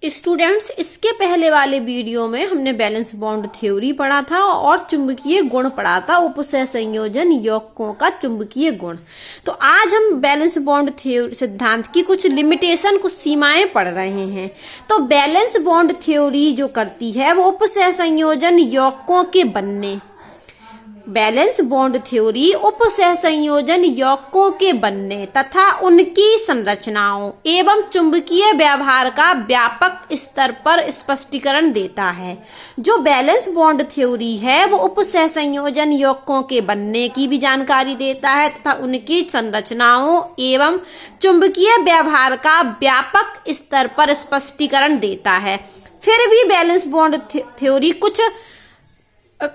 Students, इसके पहले वाले वीडियो में हमने बैलेंस बॉन्ड थ्योरी पढ़ा था और चुंबकीय गुण पढ़ा था, उपसह संयोजन यौगिकों का चुंबकीय गुण। तो आज हम बैलेंस बॉन्ड थ्योरी सिद्धांत की कुछ लिमिटेशन, कुछ सीमाएं पढ़ रहे हैं। तो बैलेंस बॉन्ड थ्योरी जो करती है वो उपसह संयोजन यौगिकों के बनने, बैलेंस बॉन्ड थ्योरी उपसह संयोजन यौगिकों के बनने तथा उनकी संरचनाओं एवं चुंबकीय व्यवहार का व्यापक स्तर पर स्पष्टीकरण देता है। जो बैलेंस बॉन्ड थ्योरी है वो उपसह संयोजन यौगिकों के बनने की भी जानकारी देता है तथा उनकी संरचनाओं एवं चुंबकीय व्यवहार का व्यापक स्तर पर स्पष्टीकरण देता है। फिर भी बैलेंस बॉन्ड थ्योरी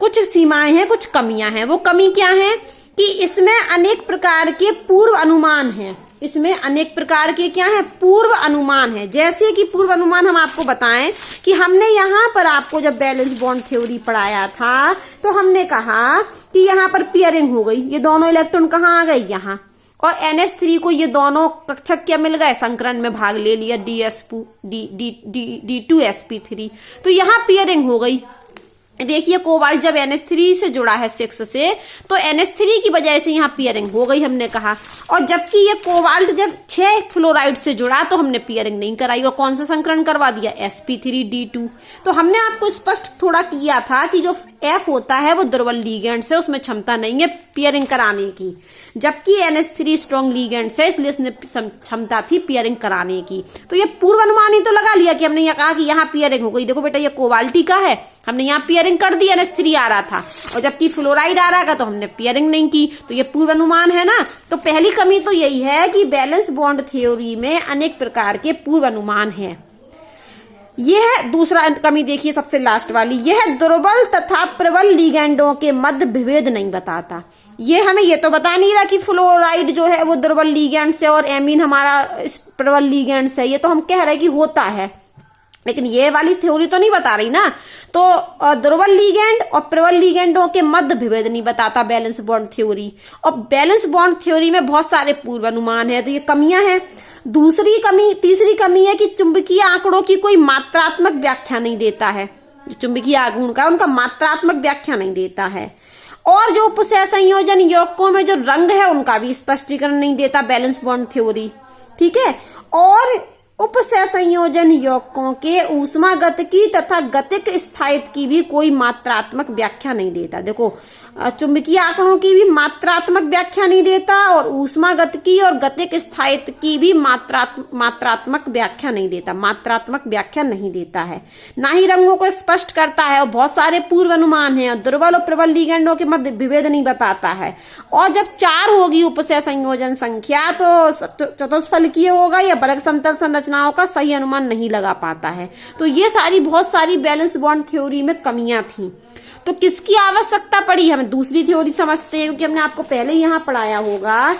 कुछ सीमाएं हैं, कुछ कमियां हैं। वो कमी क्या है कि इसमें अनेक प्रकार के पूर्व अनुमान हैं। इसमें अनेक प्रकार के क्या है, पूर्व अनुमान है। जैसे कि पूर्व अनुमान हम आपको बताएं कि हमने यहाँ पर आपको जब बैलेंस बॉन्ड थ्योरी पढ़ाया था तो हमने कहा कि यहाँ पर पेयरिंग हो गई, ये दोनों इलेक्ट्रॉन कहाँ आ गए, यहाँ, और NH3 को ये दोनों कक्षक क्या मिल गए, संकरण में भाग ले लिया, D2sp3। तो यहाँ पेयरिंग हो गई। देखिए कोबाल्ट जब NH3 से जुड़ा है 6 से, तो NH3 की वजह से यहाँ पेयरिंग हो गई हमने कहा। और जबकि ये कोबाल्ट जब 6 फ्लोराइड से जुड़ा तो हमने पेयरिंग नहीं कराई और कौन सा संकरण करवा दिया, sp3d2। तो हमने आपको स्पष्ट थोड़ा किया था कि जो F होता है वो दुर्बल लीगेंड से, उसमें क्षमता नहीं है पेयरिंग कराने की, जबकि NH3 स्ट्रॉन्ग लीगेंड से, इसलिए इसने क्षमता थी पेयरिंग कराने की। तो ये पूर्व अनुमान ही तो लगा लिया कि हमने यहाँ कहा कि यहाँ पेयरिंग हो गई। देखो बेटा ये कोबाल्टी का है, हमने यहाँ पेयरिंग कर दी, NH3 आ रहा था, और जबकि फ्लोराइड आ रहा था तो हमने पेयरिंग नहीं की। तो ये पूर्व अनुमान है ना। तो पहली कमी तो यही है कि बैलेंस बॉन्ड थ्योरी में अनेक प्रकार के पूर्व अनुमान है। यह है दूसरा कमी। देखिए सबसे लास्ट वाली, यह दुर्बल तथा प्रबल लिगेंडों के मध्य विभेद नहीं बताता। ये हमें ये तो बता नहीं रहा कि फ्लोराइड जो है वो दुर्बल लिगेंड से और एमीन हमारा प्रबल लिगेंड से, ये तो हम कह रहे हैं कि होता है, लेकिन ये वाली थ्योरी तो नहीं बता रही ना। तो दुर्बल लीगेंड और प्रबल लीगेंडों के मध्य विभेद नहीं बताता बैलेंस बॉन्ड थ्योरी। और बैलेंस बॉन्ड थ्योरी में बहुत सारे पूर्व अनुमान है, तो ये कमियां हैं। तीसरी कमी है कि चुंबकीय आंकड़ों की कोई मात्रात्मक व्याख्या नहीं देता है। जो चुंबकीय आघूर्ण का उनका मात्रात्मक व्याख्या नहीं देता है। और जो उपसह संयोजन यौगिकों में जो रंग है उनका भी स्पष्टीकरण नहीं देता बैलेंस बॉन्ड थ्योरी, ठीक है। और उपसह संयोजन यौगिकों के ऊष्मागतिकी तथा गतिक स्थायित्व की भी कोई मात्रात्मक व्याख्या नहीं देता। देखो चुंबकीय आंकड़ों की भी मात्रात्मक व्याख्या नहीं देता और ऊष्मागतिकी और गतिक स्थायित्व की भी मात्रात्मक व्याख्या नहीं देता, मात्रात्मक व्याख्या नहीं देता है। ना ही रंगों को स्पष्ट करता है। और बहुत सारे पूर्व अनुमान हैं। दुर्बल और प्रबल लिगेंडों के मध्य विभेद नहीं बताता है। और जब 4 होगी उपसह संयोजन संख्या तो चतुष्फलकीय होगा या वर्ग समतल संरचनाओं का सही अनुमान नहीं लगा पाता है। तो ये बहुत सारी बैलेंस बॉन्ड थ्योरी में कमियां थी। तो किसकी आवश्यकता पड़ी, हमें दूसरी थ्योरी समझते हैं, क्योंकि हमने आपको पहले ही यहाँ पढ़ाया होगा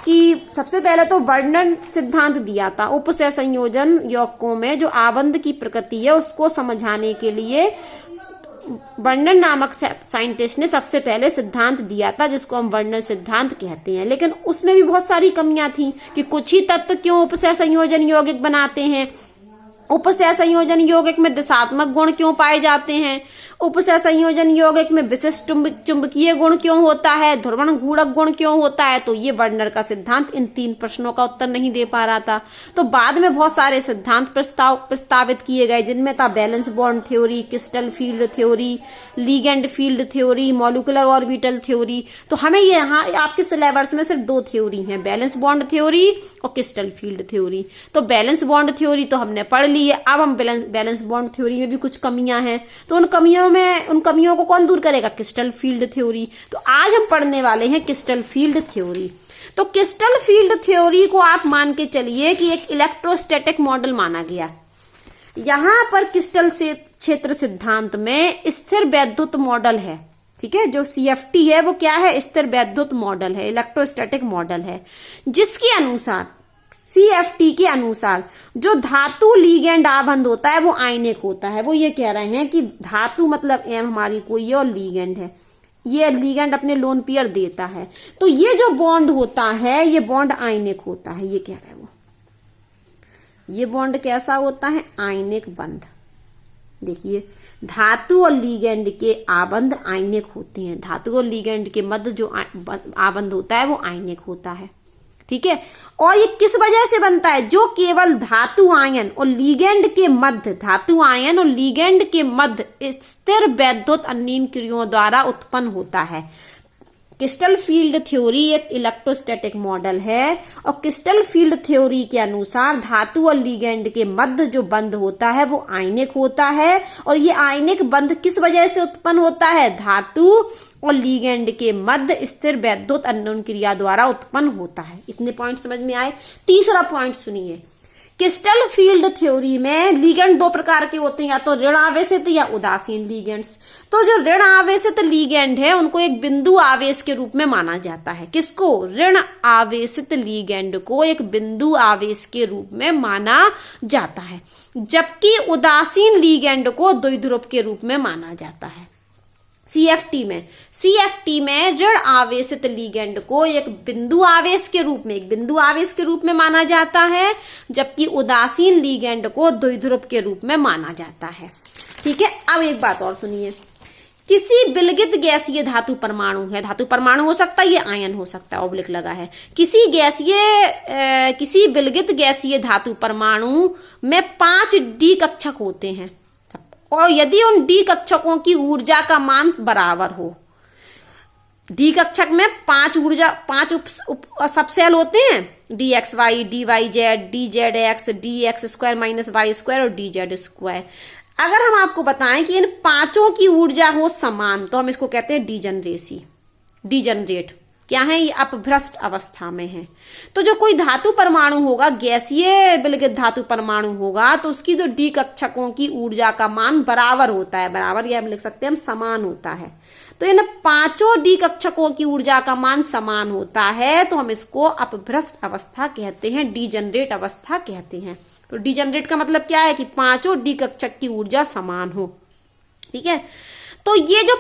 कि सबसे पहले तो वर्णन सिद्धांत दिया था। उपसह संयोजन यौगिकों में जो आबंध की प्रकृति है उसको समझाने के लिए वर्णन नामक साइंटिस्ट ने सबसे पहले सिद्धांत दिया था, जिसको हम वर्णन सिद्धांत कहते हैं। लेकिन उसमें भी बहुत सारी कमियां थी कि कुछ ही तत्व क्यों उपसह संयोजन यौगिक बनाते हैं, उपसह संयोजन यौगिक में दिशात्मक गुण क्यों पाए जाते हैं, उपसह संयोजन यौगिक में विशिष्ट चुंबकीय गुण क्यों होता है, ध्रुवण गुणक गुण क्यों होता है। तो ये वर्नर का सिद्धांत इन 3 प्रश्नों का उत्तर नहीं दे पा रहा था। तो बाद में बहुत सारे सिद्धांत प्रस्तावित किए गए, जिनमें था valence bond theory, crystal field theory, ligand field theory, molecular orbital theory. तो हमें ये यहाँ आपके सिलेबस में सिर्फ 2 थ्योरी है, बैलेंस बॉन्ड थ्योरी और क्रिस्टल फील्ड थ्योरी। तो बैलेंस बॉन्ड थ्योरी तो हमने पढ़ ली है। अब हम बैलेंस बॉन्ड थ्योरी में भी कुछ कमियां हैं, तो उन कमियों को कौन दूर करेगा, क्रिस्टल फील्ड थ्योरी। तो आज हम पढ़ने वाले हैं क्रिस्टल फील्ड थ्योरी। तो क्रिस्टल फील्ड थ्योरी को आप मान के चलिए कि एक इलेक्ट्रोस्टैटिक मॉडल माना गया। यहां पर क्रिस्टल से क्षेत्र सिद्धांत में स्थिर वैद्युत मॉडल है, ठीक है। जो CFT है वो क्या है, स्थिर वैद्युत मॉडल है, इलेक्ट्रोस्टैटिक मॉडल है, जिसके अनुसार CFT के अनुसार जो धातु लीगेंड आबंध होता है वो आयनिक होता है। वो ये कह रहे हैं कि धातु मतलब M हमारी कोई है और लीगेंड है, ये लीगेंड अपने लोन पेयर देता है। तो ये जो बॉन्ड होता है ये बॉन्ड आयनिक होता है, ये कह रहे हैं वो। ये बॉन्ड कैसा होता है? आयनिक बंध। देखिए, धातु और लीगेंड के आबंध आयनिक होते हैं। धातु और लीगेंड के मध्य जो आबंध होता है वो आयनिक होता है। ठीक है, और ये किस वजह से बनता है? जो केवल धातु आयन और लीगेंड के मध्य, धातु आयन और लीगेंड के मध्य स्थिर वैद्युत अन्य क्रियाओं द्वारा उत्पन्न होता है। क्रिस्टल फील्ड थ्योरी एक इलेक्ट्रोस्टैटिक मॉडल है, और क्रिस्टल फील्ड थ्योरी के अनुसार धातु और लीगेंड के मध्य जो बंध होता है वो आयनिक होता है। और ये आयनिक बंध किस वजह से उत्पन्न होता है? धातु और लीगेंड के मध्य स्थिर वैद्युत अन्योन्य क्रिया द्वारा उत्पन्न होता है। इतने पॉइंट समझ में आए। तीसरा पॉइंट सुनिए, क्रिस्टल फील्ड थ्योरी में लीगेंड दो प्रकार के होते हैं, या तो ऋण आवेशित या उदासीन लीगेंड्स। तो जो ऋण आवेशित लीगेंड है उनको एक बिंदु आवेश के रूप में माना जाता है। किसको? ऋण आवेशित लीगेंड को एक बिंदु आवेश के रूप में माना जाता है, जबकि उदासीन लीगेंड को द्विध्रुव के रूप में माना जाता है। सीएफटी में ऋण आवेशित लीगेंड को एक बिंदु आवेश के रूप में माना जाता है, जबकि उदासीन लीगेंड को द्विध्रुव के रूप में माना जाता है। ठीक है, अब एक बात और सुनिए, किसी विलगित गैसीय धातु परमाणु है, धातु परमाणु हो सकता है, ये आयन हो सकता है, ऑब्लिक लगा है, किसी विलगित गैसीय धातु परमाणु में 5 डी कक्षक होते हैं, और यदि उन डी कक्षकों की ऊर्जा का मान बराबर हो, डी कक्षक में 5 उप सबसेल होते हैं, d x y, d y z, d z x, d x square minus y square और डी जेड स्क्वायर। अगर हम आपको बताएं कि इन पांचों की ऊर्जा हो समान, तो हम इसको कहते हैं डीजनरेट। क्या है? ये अपभ्रष्ट अवस्था में है। तो जो कोई धातु परमाणु होगा, गैसीय विलगित धातु परमाणु होगा, तो उसकी जो डी कक्षकों की ऊर्जा का मान बराबर होता है, बराबर या हम लिख सकते हैं हम समान होता है। तो इन पांचों डी कक्षकों की ऊर्जा का मान समान होता है, तो हम इसको अपभ्रष्ट अवस्था कहते हैं, डीजनरेट अवस्था कहते हैं। तो डीजनरेट का मतलब क्या है? कि पांचों डी कक्षक की ऊर्जा समान हो। ठीक है, तो ये जो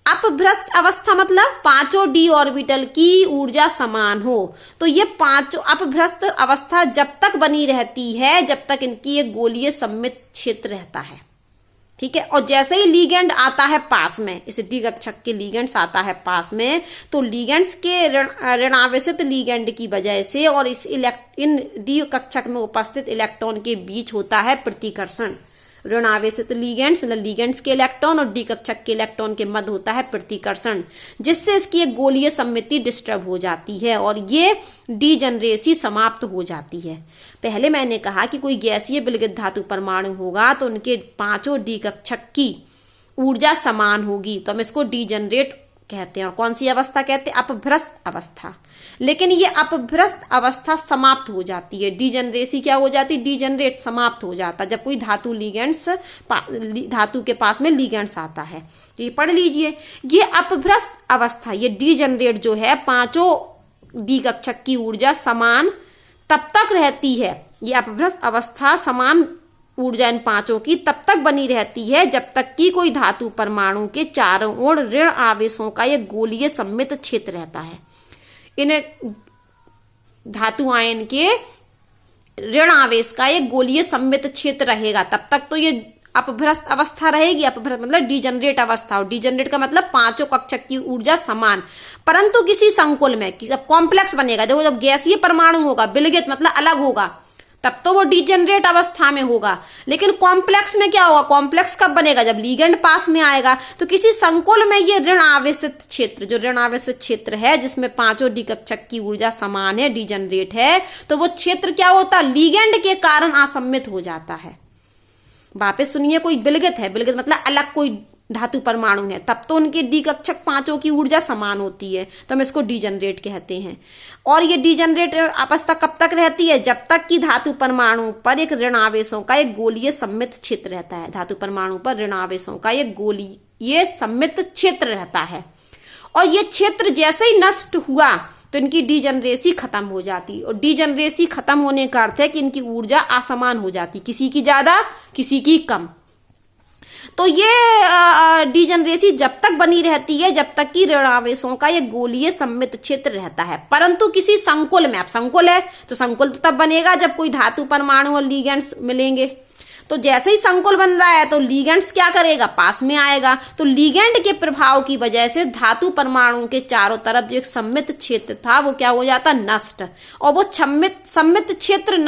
अपभ्रष्ट अवस्था मतलब पांचों डी ऑर्बिटल की ऊर्जा समान हो, तो ये पांचों अपभ्रष्ट अवस्था जब तक बनी रहती है जब तक इनकी एक गोलीय सममित क्षेत्र रहता है। ठीक है, और जैसे ही लीगेंड आता है पास में, इस डी कक्षक के लीगेंड्स आता है पास में, तो लीगेंड्स के ऋणावेशित लीगेंड की वजह से और इन डी कक्षक में उपस्थित इलेक्ट्रॉन के बीच होता है प्रतिकर्षण। ऋणावेशित लीगेंड्स मतलब लीगेंड्स के इलेक्ट्रॉन और डी कक्षक के इलेक्ट्रॉन के मध्य होता है प्रतिकर्षण, जिससे इसकी एक गोलीय सममिति डिस्टर्ब हो जाती है और ये डीजनरेसी समाप्त हो जाती है। पहले मैंने कहा कि कोई गैसीय विलगित धातु परमाणु होगा तो उनके पांचों डी कक्षक की ऊर्जा समान होगी, तो हम इसको डीजनरेट कहते हैं। और कौन सी अवस्था कहते हैं? अपभ्रष्ट अवस्था। लेकिन ये अपभ्रष्ट अवस्था समाप्त हो जाती है, डीजनरेसी क्या हो जाती है? डीजनरेट समाप्त हो जाता है जब कोई धातु के पास में लीगेंड्स आता है। तो ये पढ़ लीजिए, ये अपभ्रष्ट अवस्था, ये डीजनरेट जो है, पांचों डी कक्षक की ऊर्जा समान तब तक रहती है। ये अपभ्रष्ट अवस्था समान ऊर्जा इन पांचों की तब तक बनी रहती है जब तक कि कोई धातु परमाणु के चारों ओर ऋण आवेशों का एक गोलीय सममित क्षेत्र रहता है। इन धातु आयन के ऋण आवेश का एक गोलीय सममित क्षेत्र रहेगा, तब तक तो ये अपभ्रष्ट अवस्था रहेगी। अपभ्रष्ट मतलब डीजनरेट अवस्था, और डीजनरेट का मतलब पांचों कक्षक की ऊर्जा समान, परंतु किसी संकुल में, जब कॉम्प्लेक्स बनेगा, देखो जब गैसीय परमाणु होगा, विलगित मतलब अलग होगा, तब तो वो डीजनरेट अवस्था में होगा। लेकिन कॉम्प्लेक्स में क्या होगा? कॉम्प्लेक्स कब बनेगा? जब लीगेंड पास में आएगा। तो किसी संकुल में ये ऋण आवेशित क्षेत्र, जो ऋण आवेशित क्षेत्र है जिसमें पांचों डी कक्षक की ऊर्जा समान है, डीजनरेट है, तो वो क्षेत्र क्या होता है? लीगेंड के कारण असम्मित हो जाता है। वापस सुनिए, कोई विलगित है, विलगित मतलब अलग कोई धातु परमाणु है, तब तो उनके डी कक्षक पांचों की ऊर्जा समान होती है, तो हम इसको डीजनरेट कहते हैं। और ये डीजनरेट अवस्था कब तक रहती है? जब तक कि धातु परमाणु पर एक ऋण आवेशों का एक गोलीय सममित क्षेत्र रहता है। धातु परमाणु पर ऋण आवेशों का एक गोलीय सममित क्षेत्र रहता है, और ये क्षेत्र जैसे ही नष्ट हुआ तो इनकी डीजनरेसी खत्म हो जाती। और डीजनरेसी खत्म होने का अर्थ है कि इनकी ऊर्जा असमान हो जाती, किसी की ज्यादा किसी की कम। तो ये डिजनरेसी जब तक बनी रहती है जब तक कि ऋण आवेशों का ये गोलीय सममित क्षेत्र रहता है, परंतु किसी संकुल में, अब संकुल है तो संकुल तो तब बनेगा जब कोई धातु परमाणु और लिगेंड्स मिलेंगे। तो जैसे ही संकुल बन रहा है तो लिगेंड्स क्या करेगा, पास में आएगा। तो लिगेंड के प्रभाव की वजह से धातु परमाणु के चारों तरफ जो एक सममित क्षेत्र था वो क्या हो जाता, नष्ट। और वो सममित क्षेत्र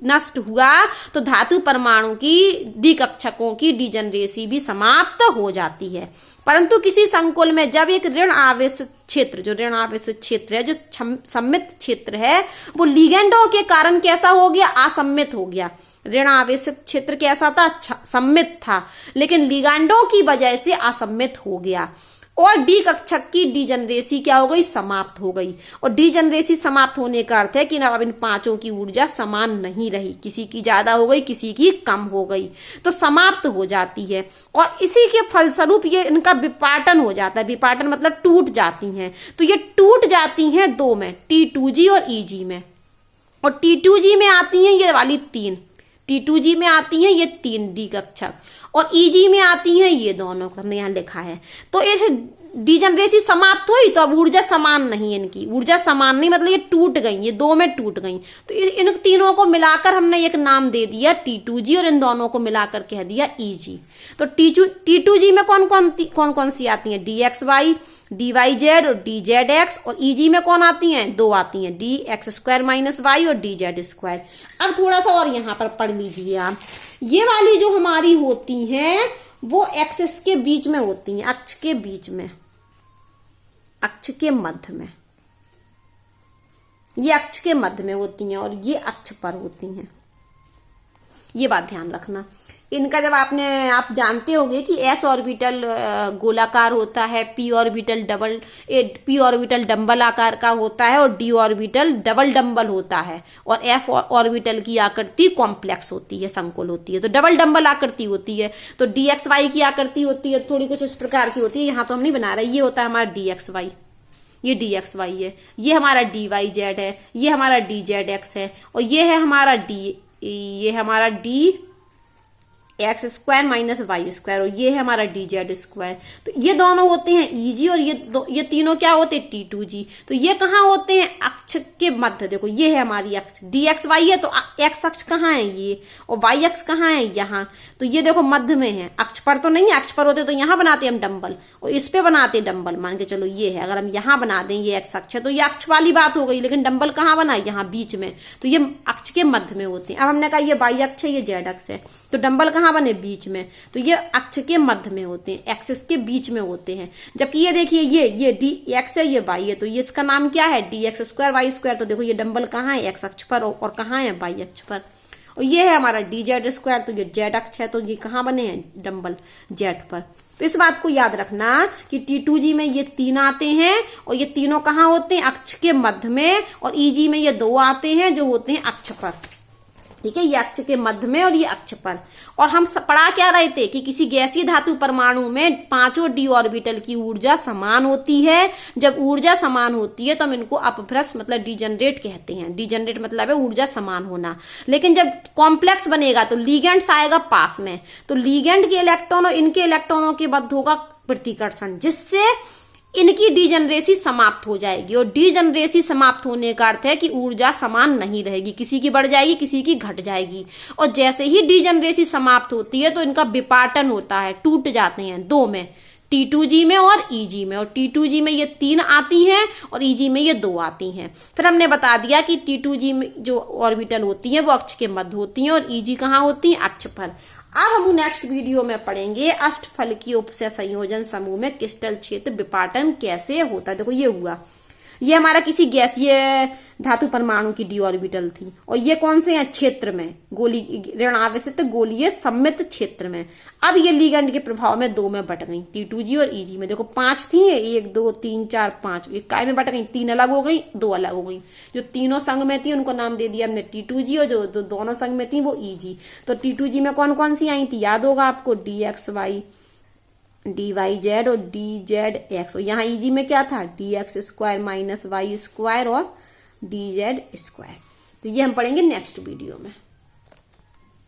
नष्ट हुआ तो धातु परमाणु की द्विकक्षकों की डिजनरेसी भी समाप्त हो जाती है। परंतु किसी संकुल में जब एक ऋण आवेश क्षेत्र, जो ऋण आवेश क्षेत्र है, जो सममित क्षेत्र है, वो लिगेंडों के कारण कैसा हो गया, असम्मित हो गया। ऋण आवेश क्षेत्र कैसा था, सम्मित था, लेकिन लिगेंडों की वजह से असम्मित हो गया और डी कक्षक की डिजनरेसी क्या हो गई, समाप्त हो गई। और डिजनरेसी समाप्त होने का अर्थ है कि अब इन पांचों की ऊर्जा समान नहीं रही, किसी की ज्यादा हो गई, किसी की कम हो गई, तो समाप्त हो जाती है। और इसी के फलस्वरूप ये इनका विपाटन हो जाता है। विपाटन मतलब टूट जाती हैं। तो ये टूट जाती हैं दो में, T2G और EG में। और T2G में आती हैं ये वाली तीन, T2G में आती हैं ये तीन डी कक्षक, और EG में आती हैं ये दोनों, हमने यहाँ लिखा है। तो इस डिजनरेसी समाप्त हुई तो अब ऊर्जा समान नहीं है, इनकी ऊर्जा समान नहीं मतलब ये टूट गई, ये दो में टूट गई। तो इन तीनों को मिलाकर हमने एक नाम दे दिया T2G और इन दोनों को मिलाकर कह दिया EG। तो T2G में कौन कौन सी आती है, DXY, DYZ और DZX, और EG में कौन आती हैं, दो आती हैं, DX² - Y और DZ²। अब थोड़ा सा और यहाँ पर पढ़ लीजिए आप, ये वाली जो हमारी होती हैं वो एक्सिस के बीच में होती हैं, अक्ष के बीच में, अक्ष के मध्य में, ये अक्ष के मध्य में होती हैं और ये अक्ष पर होती हैं। ये बात ध्यान रखना। इनका जब आप जानते होंगे कि s ऑर्बिटल गोलाकार होता है, p ऑर्बिटल डंबल आकार का होता है और d ऑर्बिटल डबल डंबल होता है, और f ऑर्बिटल की आकृति कॉम्प्लेक्स होती है, संकुल होती है, तो डबल डंबल आकृति होती है। तो dxy की आकृति होती है थोड़ी कुछ इस प्रकार की होती है, यहाँ तो हम नहीं बना रहे, ये होता है हमारा dxy, ये dxy है, ये हमारा dyz है, ये हमारा dzx है, और ये है हमारा dx² - y², और ये है हमारा dz²। तो ये दोनों होते हैं EG और ये तीनों क्या होते हैं, T2G। तो ये कहाँ होते हैं, अक्ष के मध्य। देखो ये है हमारी अक्ष, dxy है तो x अक्ष कहाँ है ये, और y अक्ष कहाँ है यहाँ। तो ये देखो मध्य में है, अक्ष पर तो नहीं है, अक्ष पर होते तो यहाँ बनाते हम डंबल, और इस पे बनाते डंबल, मान के चलो ये है। अगर हम यहाँ बना दें, ये x अक्ष है तो ये अक्ष वाली बात हो गई, लेकिन डंबल कहाँ बना, यहाँ बीच में, तो ये अक्ष के मध्य में होते हैं। अब हमने कहा ये y अक्ष है, ये z अक्ष है, तो डंबल कहाँ बने, बीच में, तो ये अक्ष के मध्य में होते हैं, एक्सिस के बीच में होते हैं। जबकि ये देखिए ये dx है, ये y है, तो ये इसका नाम क्या है, dx² y²। तो देखो ये डंबल कहाँ है, x अक्ष पर, और कहाँ है, y अक्ष पर। और ये है हमारा dz², तो ये z अक्ष है, तो ये कहाँ बने हैं, डंबल z पर। तो इस बात को याद रखना कि T2G में ये तीन आते हैं, और ये तीनों कहाँ होते हैं, अक्ष के मध्य में, और EG में ये दो आते हैं जो होते हैं अक्ष पर। ठीक है, ये अक्ष के मध्य में और ये अक्ष पर। और हम पढ़ा क्या रहे थे कि किसी गैसीय धातु परमाणु में पांचों d ऑर्बिटल की ऊर्जा समान होती है। जब ऊर्जा समान होती है तो हम इनको अपभ्रष्ट मतलब डिजनरेट कहते हैं। डिजनरेट मतलब है ऊर्जा समान होना। लेकिन जब कॉम्प्लेक्स बनेगा तो लिगेंड्स आएगा पास में, तो लिगेंड के इलेक्ट्रॉन और इनके इलेक्ट्रॉनों के मध्य होगा प्रतिकर्षण, जिससे इनकी डिजनरेसी समाप्त हो जाएगी। और डिजनरेसी समाप्त होने का अर्थ है कि ऊर्जा समान नहीं रहेगी, किसी की बढ़ जाएगी, किसी की घट जाएगी। और जैसे ही डिजनरेसी समाप्त होती है तो इनका विपाटन होता है, टूट जाते हैं दो में, T2G में और EG में। और T2G में ये तीन आती हैं और EG में ये दो आती हैं। फिर हमने बता दिया कि T2G में जो ऑर्बिटल होती है वो अक्ष के मध्य होती हैं और EG कहाँ होती है, अक्ष पर। अब हम नेक्स्ट वीडियो में पढ़ेंगे अष्टफलकीय उपसय संयोजन समूह में क्रिस्टल क्षेत्र विपाटन कैसे होता है। देखो ये हुआ, ये हमारा किसी गैसीय धातु परमाणु की d ऑर्बिटल थी, और ये कौन से हैं, क्षेत्र में, ऋण आवेशित गोलीय सम्मित क्षेत्र में। अब ये लिगेंड के प्रभाव में दो में बट गई, T2G और EG में। देखो पांच थी, 1 2 3 4 5, ये काय में बट गई, तीन अलग हो गई, दो अलग हो गई। जो तीनों संग में थी उनको नाम दे दिया हमने T2G, और जो दोनों संग में थी वो EG। तो T2G में कौन कौन सी आई थी, याद होगा आपको, DXY, DYZ और DZX। और यहाँ EG में क्या था, dx² - y² और dz²। तो ये हम पढ़ेंगे नेक्स्ट वीडियो में।